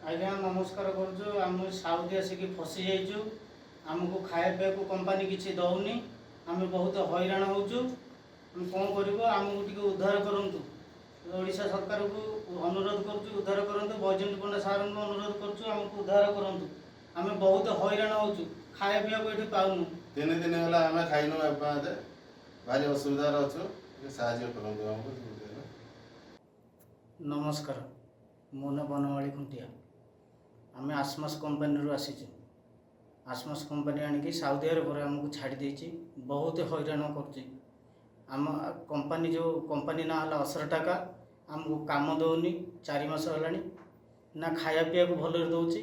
आज्ञा नमस्कार करुचु आम साउदी आसिक फसी जाइचु आमको खाया पीया कंपानी किसी दौनी आम बहुत हैरान होचु कौन करूँ आमको टी उद्धार करूँ ओडिशा सरकार को अनुरोध करुचु उद्धार करूँ बैजयंती पंडा सार को अनुरोध करुचु आमको उद्धार करूँ आम बहुत हैरान होचु खाया पीया ये पाऊनु 3 दिन है आम खाइन भारी असुविधा अच्छु साहय करूँ। नमस्कार मो ना बनवाड़ी खुंटिया आम आसमास कंपानी रू आसीचु आसमास कंपानी आणिकी साउदी अरब आमको छाड़ी देछि बहुत हैरान करम कंपानी जो कंपानी ना है असर टाका आमको काम दौनी 4 मास है ना खाया पीया को भल दौर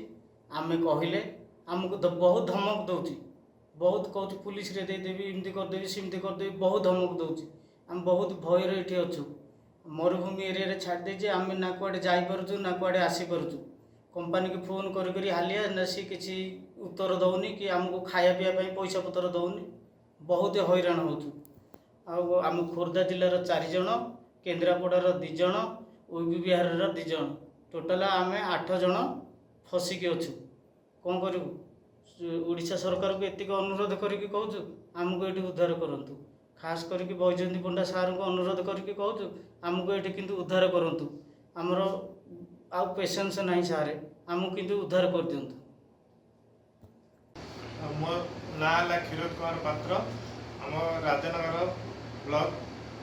आम कहले आमको बहुत धमक दौर बहुत कहूँ पुलिस रे देदेवी एमती करदेवी सेमती करदेवी बहुत धमक दौर आम बहुत भयर ये अच्छु मरुभूमि एरिया छाड़ी देजे आम ना कुआडे जापरचु ना कुआडे आसीपरचु कंपानी की फोन करी हालिया ना सी किसी उत्तर दौनी कि आमको खाया पीया पैसा पतर दौनी बहुत हैरान हो आम खोर्धा जिलार 4 जन केन्द्रापड़ार 2 जन ओबी बिहार 2 जन टोटाल आम 8 जन फसिकी अच्छु कौन करूँ ओडिशा सरकार को एतिक अनुरोध करके कहूँ आमको ये उद्धार करूँ खास करके बैजयंती पंडा सार को अनुरोध करके कहूँ आमको ये किंतु उद्धार करूँ आमर आउ पेशेंस नहीं सारे आमको किंतु उद्धार कर दिंतु। मो ना है क्षीरोद कुमार पात्र आम राजनगर ब्लॉक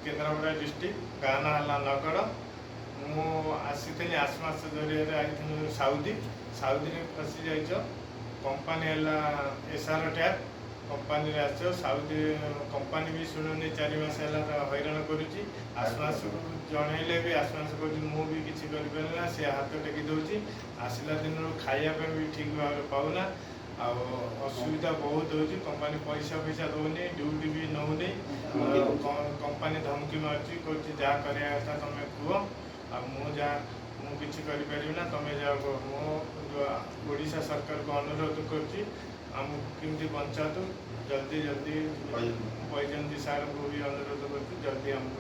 केन्द्रापड़ा डिस्ट्रिक्ट गाँ ना है नगड़ मु आसी आसमास जरिए आई साउदी साउदी फसी जाइछ कंपानी है एसआर टैप कंपानी आस साउदी कंपानी भी शुणुनी 4 मास है हैरान करुच्ची आसमास जनइले भी आसमास कर भी किसी करना सी हाथ टेकी दूसरी आसला दिन खायापी भी ठीक भाव पाऊना असुविधा बहुत हो कंपानी पैसा दौनी ड्यूटी भी नौनी कंपानी धमकी मार्ची जहाँ करा था तुम कह मुझे करें तुम जा ओडिशा सरकार को अनुरोध कर आमको बचा तो जल्दी जल्दी बैजयंती सार को भी अनुरोध कर जल्दी आमको